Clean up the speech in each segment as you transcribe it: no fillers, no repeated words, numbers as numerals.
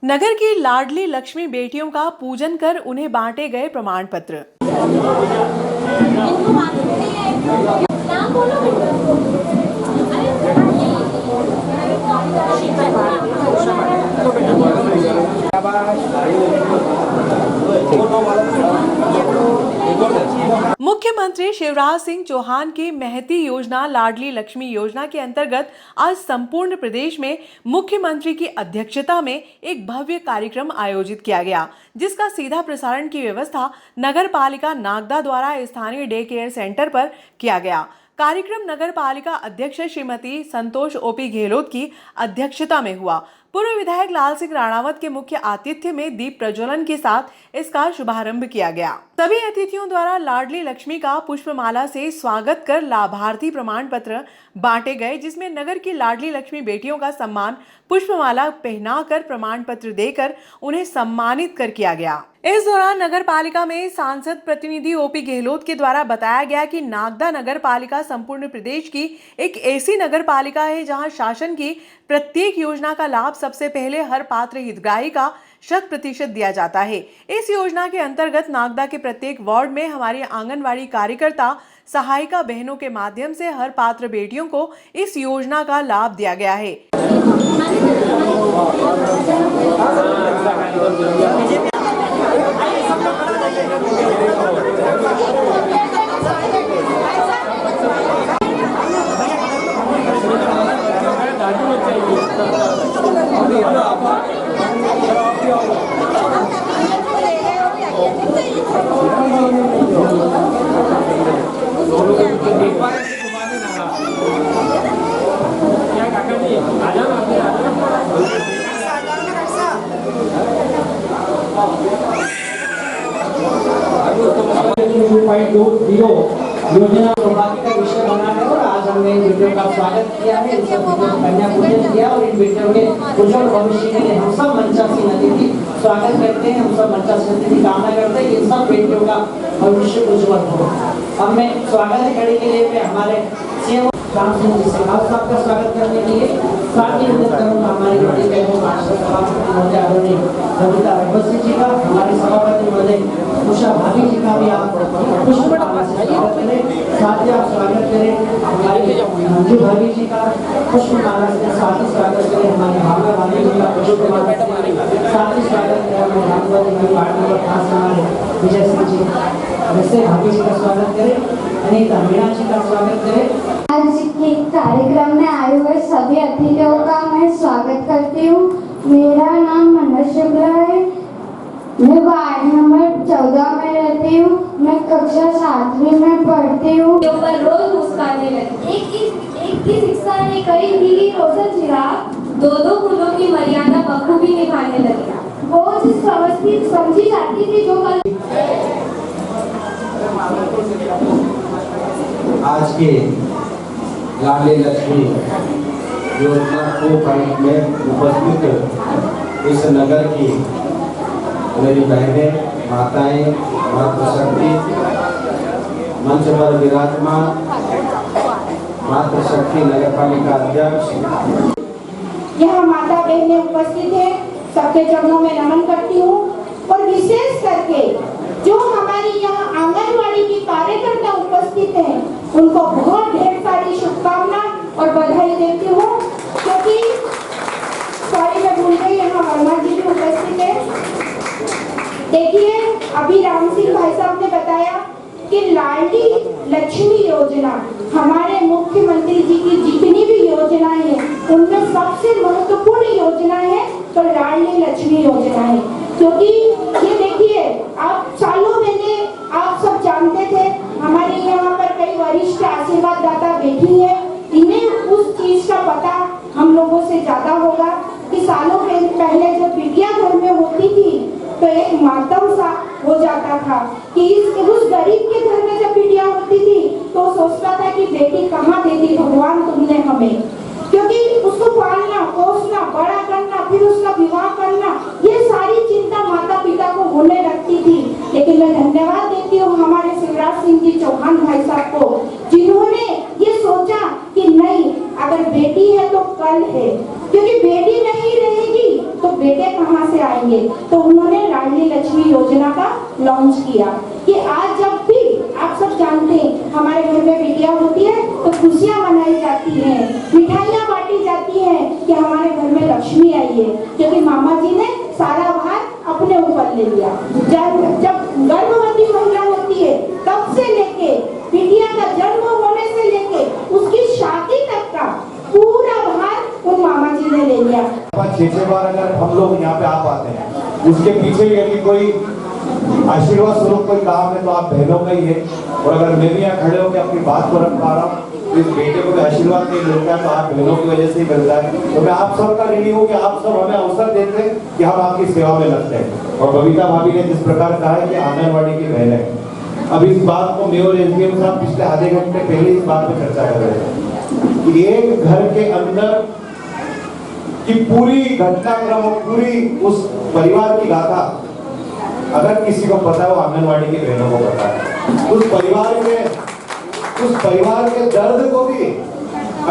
नगर की लाडली लक्ष्मी बेटियों का पूजन कर उन्हें बांटे गए प्रमाण पत्र। मुख्यमंत्री शिवराज सिंह चौहान की महती योजना लाडली लक्ष्मी योजना के अंतर्गत आज संपूर्ण प्रदेश में मुख्यमंत्री की अध्यक्षता में एक भव्य कार्यक्रम आयोजित किया गया, जिसका सीधा प्रसारण की व्यवस्था नगर पालिका नागदा द्वारा स्थानीय डे केयर सेंटर पर किया गया। कार्यक्रम नगर पालिका अध्यक्ष श्रीमती संतोष ओपी गहलोत की अध्यक्षता में हुआ। पूर्व विधायक लाल सिंह राणावत के मुख्य आतिथ्य में दीप प्रज्वलन के साथ इसका शुभारंभ किया गया। सभी अतिथियों द्वारा लाडली लक्ष्मी का पुष्पमाला से स्वागत कर लाभार्थी प्रमाण पत्र बांटे गए, जिसमें नगर की लाडली लक्ष्मी बेटियों का सम्मान पुष्पमाला पहनाकर प्रमाण पत्र देकर उन्हें सम्मानित कर किया गया। इस दौरान नगर पालिका में सांसद प्रतिनिधि ओपी गहलोत के द्वारा बताया गया कि नागदा नगर पालिका संपूर्ण प्रदेश की एक ऐसी नगर पालिका है जहां शासन की प्रत्येक योजना का लाभ सबसे पहले हर पात्र हितग्राही का 100% दिया जाता है। इस योजना के अंतर्गत नागदा के प्रत्येक वार्ड में हमारी आंगनवाड़ी कार्यकर्ता सहायिका बहनों के माध्यम से हर पात्र बेटियों को इस योजना का लाभ दिया गया है। योजना सौभाग्य का विषय बना है और आज हमने इन बेटियों का स्वागत किया है, इन सब बेटियों का कन्या पूजन किया और इन बेटियों के उज्जवल भविष्य के लिए हम सब मंचासीन अतिथि स्वागत करते हैं। हम सब मंचासीन अतिथि कामना करते हैं कि इन सब बेटियों का भविष्य उज्जवल हो। अब मैं स्वागत कड़ी के लिए मैं हमारे सीएम राम सिंह जी से आप सबका स्वागत करने के लिए साथ ही अनुरोध करूंगा हमारे बड़ी बहनों सभापति महोदय आदरणीय रविता रघुवंशी जी का, हमारे सभापति महोदय उषा भाभी जी का भी आप पुष्पमाला से स्वागत करें। साथ ही आप स्वागत करें हमारे मंजू भाभी जी का पुष्पमाला से, साथ ही स्वागत करें हमारे भावना भाभी जी का पुष्पमाला से, साथ ही स्वागत करें हमारे भागवत वार्ड नंबर 5 हमारे विजय सिंह जी वैसे भाभी जी का स्वागत करें, अनीता मीणा जी का स्वागत करें। आज के कार्यक्रम में आए हुए सभी अतिथियों का मैं स्वागत करती हूँ। मेरा नाम मनोज शुक्ला है, मैं वार्ड नंबर 14 में रहती हूँ, मैं कक्षा 7वीं में पढ़ती हूँ। पर रोज मुस्कुराने लगी। एक की शिक्षा ने कही थी कि रोशन चिराग दो फूलों की मर्यादा बखूबी निभाने लगे। वो समझी जाती थी जो आज के लाडली लक्ष्मी योजना को में उपस्थित इस नगर की मेरी बहनें, माताएं, मातृशक्ति मंच पर विराजमान मातृशक्ति नगर पालिका अध्यक्ष, यहाँ माता बहनें उपस्थित है, सबके चरणों में नमन करती हूँ। और विशेष करके जो हमारी यहाँ आंगनवाड़ी की कार्यकर्ता उपस्थित हैं, उनको बहुत ढेर सारी शुभकामना और बधाई देती हूँ, क्योंकि सॉरी मैं भूल गई, यहाँ वर्मा जी भी उपस्थित है। देखिए अभी राम सिंह भाई साहब ने बताया कि लाडली लक्ष्मी योजना हमारे मुख्यमंत्री जी की जितनी भी योजनाएं हैं उनमें सबसे महत्वपूर्ण योजना है तो लाडली लक्ष्मी योजना है। क्योंकि ये देखिए आप सालों पहले आप सब जानते थे, हमारे यहाँ पर कई वरिष्ठ आशीर्वाद दाता बैठी है, इन्हें उस चीज का पता हम लोगों से ज्यादा होगा कि सालों पहले जब बिटिया घर में होती थी तो एक मातम सा हो जाता था कि उस गरीब के घर में जब बिटिया होती थी तो सोचता था कि बेटी कहाँ देती भगवान तुमने हमें, क्योंकि उसको पालना पोसना बड़ा करना फिर उसका विवाह करना ये सारी चिंता माता पिता को होने लगती थी। लेकिन मैं धन्यवाद देती हूँ हमारे शिवराज सिंह जी चौहान भाई साहब को, जिन्होंने ये सोचा कि नहीं अगर बेटी है तो कल है, क्योंकि बेटी नहीं रहेगी तो बेटे कहाँ से उन्होंने लाडली लक्ष्मी योजना का लॉन्च किया कि आज जब भी आप सब जानते हैं हमारे घर में बिटिया होती है तो खुशियां मनाई जाती हैं, मिठाइयां बांटी जाती हैं कि हमारे घर में लक्ष्मी आई है, क्योंकि मामा जी ने सारा भार अपने ऊपर ले लिया। जब गर्भवती महिला होती है तब से लेके बिटिया का जन्म होने से लेके उसकी शादी तक का पूरा भार उन मामा जी ने ले लिया। 6 बार अगर हम लोग यहाँ पे आ पाते हैं, उसके पीछे भी यदि कोई आशीर्वाद स्वरूप कोई काम है तो आप बहनों का ही है। और अगर मैं भी यहाँ खड़े होकर अपनी बात को रख पा रहा हूँ, इस बेटे को भी आशीर्वाद नहीं मिलता है तो आप बहनों की वजह से ही मिलता है। तो मैं आप सबका ऋणी हूँ कि आप सब हमें अवसर देते हैं कि हम आपकी सेवा में लगते हैं। और बबीता भाभी ने जिस प्रकार कहा है कि आंगनबाड़ी की बहन है, अब इस बात को मैं और एसडीएम साहब पिछले आधे घंटे पहले इस बात पर चर्चा कर रहे थे कि एक घर के अंदर की पूरी घटनाक्रम और पूरी उस परिवार की गाथा अगर किसी को पता है वो आंगनबाड़ी की बहनों को पता है। उस परिवार के दर्द को भी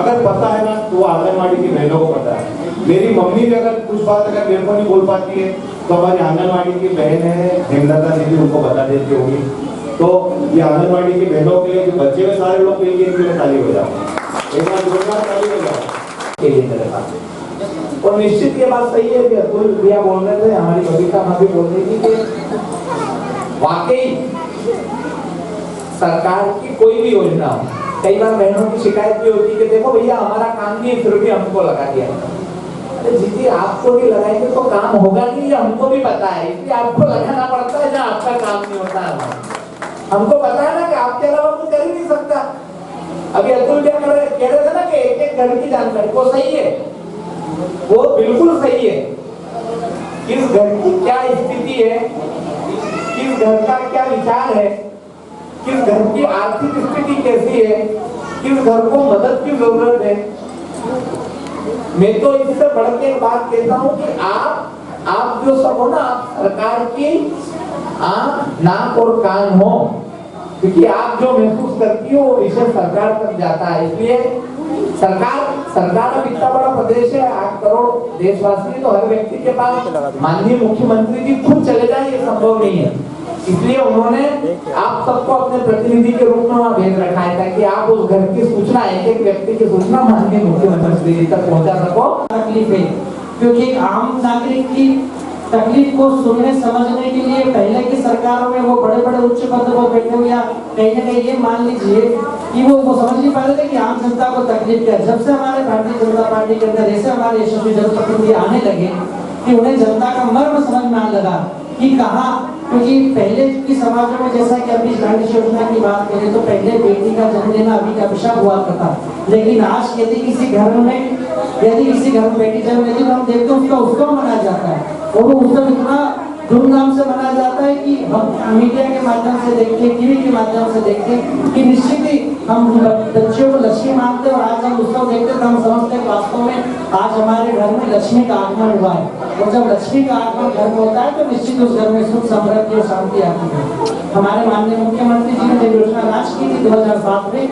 अगर पता है ना तो वो आंगनबाड़ी की बहनों को पता है। मेरी मम्मी भी अगर कुछ बात अगर मेरे को नहीं बोल पाती है तो हमारी आंगनबाड़ी की बहन है हेमलता दीदी उनको बता देती होगी। तो ये आंगनबाड़ी की बहनों के लिए जो बच्चे हुए सारे लोग मिलकर इनके लिए ताली बजाओ, एक बार जोरदार ताली बजाओ के लिए मेरे पास। और निश्चित ये बात सही है कि अतुल भैया बोल रहे थे, हमारी बबीता भाभी बोल रही थी कि वाकई सरकार की कोई भी योजना हो, कई बार बहनों की शिकायत भी होती है कि देखो भैया हमारा काम नहीं है फिर भी हमको लगा दिया। जी आपको भी लगाएंगे तो काम होगा नहीं, हमको भी पता है, इसलिए आपको लगाना पड़ता है जहाँ आपका काम नहीं होता है। हमको पता है ना कि आपके अलावा कोई कर ही नहीं सकता। अभी अतुल भैया कह रहे थे ना कि एक एक घर की जानकारी, वो सही है, वो बिल्कुल सही है। किस घर की क्या स्थिति है, किस घर का क्या विचार है, किस घर की आर्थिक स्थिति कैसी है, किस घर को मदद की जरूरत है। मैं तो इससे बढ़ के एक बात कहता हूँ कि आप जो सब हो ना, आप सरकार की आंख नाक और कान हो, क्योंकि आप जो महसूस करती हो वो विषय सरकार तक जाता है। इसलिए सरकार अब इतना बड़ा प्रदेश है, 8 करोड़ देशवासी, तो हर व्यक्ति के पास माननीय मुख्यमंत्री जी खुद चले जाए ये संभव नहीं है। इसलिए उन्होंने आप सबको अपने प्रतिनिधि के रूप में वहाँ भेज रखा है ताकि आप उस घर की सूचना, एक एक व्यक्ति की सूचना माननीय मुख्यमंत्री जी तक पहुँचा सको। तकलीफ है क्योंकि आम नागरिक की तकलीफ को सुनने समझने के लिए पहले की सरकारों में वो बड़े बड़े उच्च पद पर बैठे हुए या कहीं ना कहीं ये मान लीजिए कि वो समझ नहीं पा रहे थे कि आम जनता को तकलीफ क्या है। जब से हमारे भारतीय जनता पार्टी के अंदर ऐसे हमारे यशस्वी जनप्रतिनिधि आने लगे कि उन्हें जनता का मर्म समझ में आने लगा कि कहाँ, क्योंकि पहले की समाजों में जैसा कि अभी लाडली योजना की बात करें तो पहले बेटी का जन्म लेना अभी का अभिशाप हुआ करता, लेकिन आज यदि किसी घर में बेटी जन्म लेती तो हम देखते हैं उसका उत्सव मनाया जाता है और वो उत्सव इतना धूमधाम से मनाया जाता है कि हम मीडिया के माध्यम से देखते हैं, टीवी के माध्यम से देखते हैं कि निश्चित ही हम बच्चियों को लक्ष्मी मानते हैं और आज हम उत्सव देखते हैं तो हम समझते हैं वास्तव में आज हमारे घर में लक्ष्मी का आगमन हुआ है। और जब लक्ष्मी का आगमन घर में होता है तो निश्चित उस घर में सुख समृद्धि और शांति आती है। हमारे माननीय मुख्यमंत्री जी ने जब योजना लॉन्च की थी 2007 में,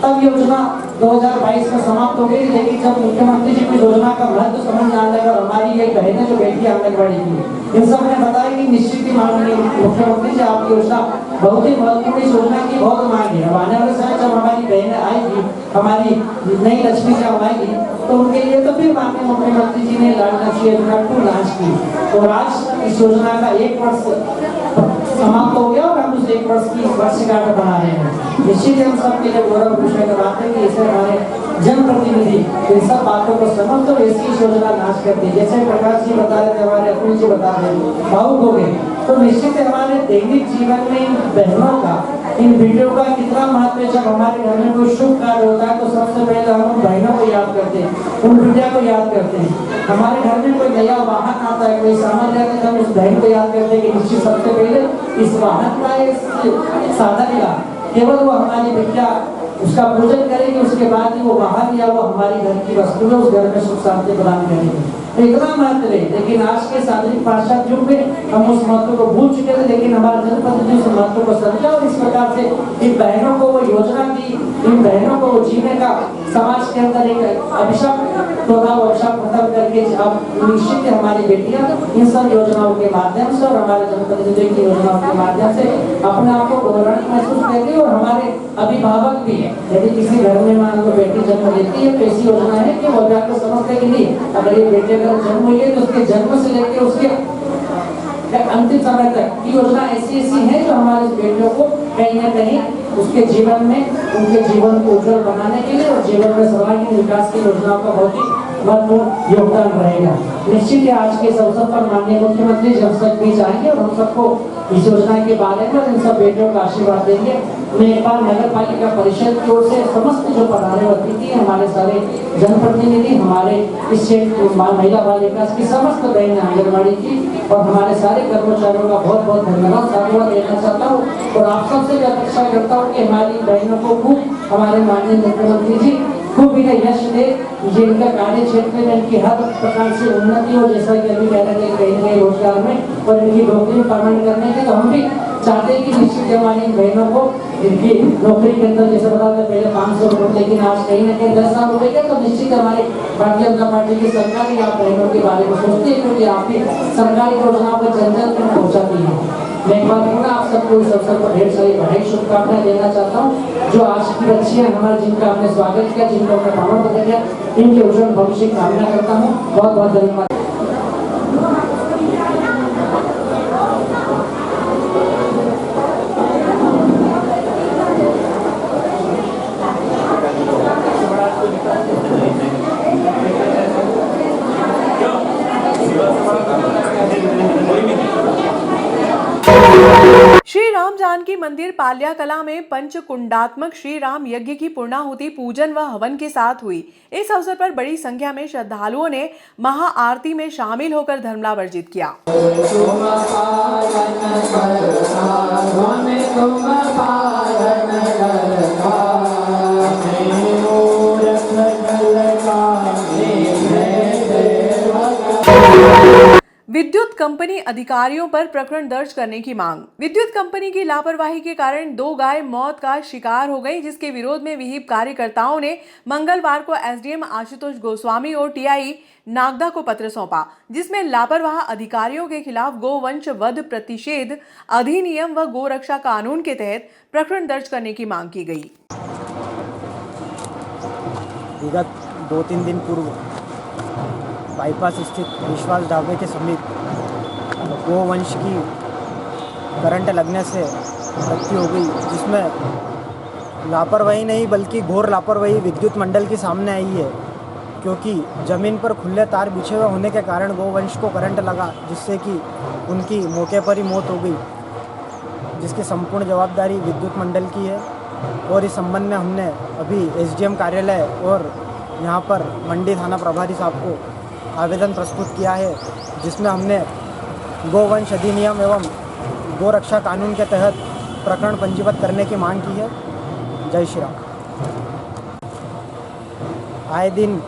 तब योजना 2022 में समाप्त हो गई, लेकिन जब मुख्यमंत्री जी को योजना का महत्व समझ आने लगा, हमारी ये बहनें जो बैठी आंगनबाड़ी की, इन सब ने बताया कि निश्चित ही माननीय मुख्यमंत्री जी आपकी योजना बहुत ही महत्वपूर्ण, इस योजना की बहुत मांग है। अब आने वाले समय जब हमारी बहनें आएगी, हमारी नई लक्ष्मी जब आएगी तो उनके लिए तो फिर माननीय मुख्यमंत्री जी ने लाडली लक्ष्मी योजना को लॉन्च की और आज इस योजना का 1 वर्ष समाप्त हो गया और हम उस 1 वर्ष की वर्षगांठ बना रहे हैं। निश्चित हम सबके लिए गौरव विषय की बात है कि इसे हमारे जनप्रतिनिधि इन सब बातों को समझ तो ऐसी योजना लॉन्च करती है। जैसे प्रकाश जी बता रहे थे, हमारे अतुल जी बता रहे थे, भावुक हो गए, तो निश्चित हमारे दैनिक जीवन में इन बहनों का, इन बेटियों का कितना महत्व है। जब हमारे घर में कोई शुभ कार्य होता है तो सबसे पहले हम उन बहनों को याद करते हैं, उन बिटिया को याद करते हैं। हमारे घर में कोई नया वाहन आता है, कोई सामान आता है तो हम उस बहन को याद करते हैं कि निश्चित सबसे पहले इस वाहन का, इस साधन का केवल वो हमारी बिटिया उसका पूजन करेगी, उसके बाद ही वो वाहन या वो हमारी घर की वस्तु है उस घर में सुख शांति प्रदान करेगी। इतना महत्व है, लेकिन आज के सामाजिक पाश्चात्य युग में हम उस महत्व को भूल चुके थे, लेकिन हमारे जनप्रतिनिधि उस महत्व को समझा और इस प्रकार से इन बहनों को वो योजना दी, इन बहनों को वो जीने का समाज के अंदर एक अभिशाप खत्म करके अब निश्चित हमारी बेटियां इन सब योजनाओं के माध्यम से और हमारे जनप्रतिनिधियों की योजनाओं के माध्यम से अपने आप को गौरवान्वित महसूस करती है। और हमारे अभिभावक भी है, यदि किसी घर में मान लो बेटी जन्म लेती है तो ऐसी योजना है कि वो जाकर समझते कि नहीं, अगर ये बेटे का जन्म हुई है तो उसके जन्म से लेकर उसके अंतिम समय तक की योजना ऐसी है जो हमारे बेटियों को कहीं न कहीं उसके जीवन में उनके जीवन को उज्जवल बनाने के लिए और जीवन में सर्वांगीण विकास की योजनाओं का बहुत ही महत्वपूर्ण योगदान रहेगा। निश्चित ही आज के इस अवसर पर माननीय मुख्यमंत्री जी हम सब बीच आएंगे और हम सबको इस योजना के बारे में इन सब बेटियों का आशीर्वाद देंगे। मैं एक बार नगर पालिका परिषद की ओर से समस्त जो पधारे अतिथि हैं, हमारे सारे जनप्रतिनिधि, हमारे इस क्षेत्र महिला बाल विकास की समस्त बहन आंगनबाड़ी की और हमारे सारे कर्मचारियों का बहुत बहुत धन्यवाद साधुवाद देना चाहता हूँ। और आप सबसे भी अपेक्षा करता हूँ कि हमारी बहनों को खूब हमारे माननीय मुख्यमंत्री जी खूब इन्हें यश दे, जिनका कार्य क्षेत्र में इनकी हर प्रकार से उन्नति हो, जैसा कि अभी कह रहे थे कहीं न कहीं रोजगार में और इनकी नौकरी परमानेंट करने के, तो हम भी चाहते हैं कि निश्चित हमारी बहनों को इनकी नौकरी के अंदर जैसे बता था पहले 500 रुपये, लेकिन आज कहीं न कहीं 10 लाख रुपए के, तो निश्चित हमारे भारतीय जनता पार्टी की सरकार ही आप बहनों के बारे में सोचती है, क्योंकि आपकी सरकारी योजनाओं को जन जन तक पहुँचाती है। मैं एक बार पुनः आप सबको इस अवसर पर ढेर सारी बधाई शुभकामनाएं देना चाहता हूँ। जो आज की बच्चियां हमारे जिनका हमने स्वागत किया, जिनको हमने प्रमाण पत्र दिया, इनके उज्जवल भविष्य की कामना करता हूँ। बहुत बहुत धन्यवाद। श्री राम जानकी मंदिर पाल्या कला में पंचकुंडात्मक श्री राम यज्ञ की पूर्णाहुति पूजन व हवन के साथ हुई। इस अवसर पर बड़ी संख्या में श्रद्धालुओं ने महाआरती में शामिल होकर धर्मलावर्जित किया। विद्युत कंपनी अधिकारियों पर प्रकरण दर्ज करने की मांग। विद्युत कंपनी की लापरवाही के कारण 2 गाय मौत का शिकार हो गई, जिसके विरोध में विहिप कार्यकर्ताओं ने मंगलवार को एसडीएम आशुतोष गोस्वामी और टीआई नागदा को पत्र सौंपा, जिसमें लापरवाह अधिकारियों के खिलाफ गोवंश वध प्रतिषेध अधिनियम व गोरक्षा कानून के तहत प्रकरण दर्ज करने की मांग की गई। विगत 2-3 दिन पूर्व बाईपास स्थित विश्वास ढाबे के समीप गोवंश की करंट लगने से मृत्यु हो गई, जिसमें लापरवाही नहीं बल्कि घोर लापरवाही विद्युत मंडल की सामने आई है, क्योंकि ज़मीन पर खुले तार बिछे हुए होने के कारण गोवंश को करंट लगा, जिससे कि उनकी मौके पर ही मौत हो गई, जिसकी संपूर्ण जवाबदारी विद्युत मंडल की है। और इस संबंध में हमने अभी एसडीएम कार्यालय और यहाँ पर मंडी थाना प्रभारी साहब को आवेदन प्रस्तुत किया है, जिसमें हमने गोवंश अधिनियम एवं गोरक्षा कानून के तहत प्रकरण पंजीबद्ध करने की मांग की है। जय श्री राम। आए दिन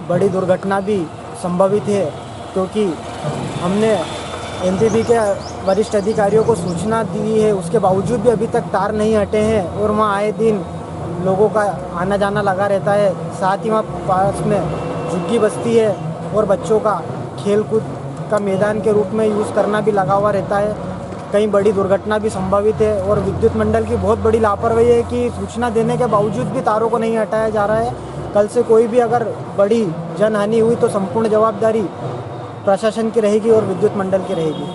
बड़ी दुर्घटना भी संभवित है, क्योंकि हमने एमपीबी के वरिष्ठ अधिकारियों को सूचना दी है, उसके बावजूद भी अभी तक तार नहीं हटे हैं और वहाँ आए दिन लोगों का आना जाना लगा रहता है। साथ ही वहाँ पास में झुग्गी बस्ती है और बच्चों का खेल कूद का मैदान के रूप में यूज़ करना भी लगा हुआ रहता है। कई बड़ी दुर्घटना भी संभावित है और विद्युत मंडल की बहुत बड़ी लापरवाही है कि सूचना देने के बावजूद भी तारों को नहीं हटाया जा रहा है। कल से कोई भी अगर बड़ी जनहानि हुई तो संपूर्ण जवाबदारी प्रशासन की रहेगी और विद्युत मंडल की रहेगी।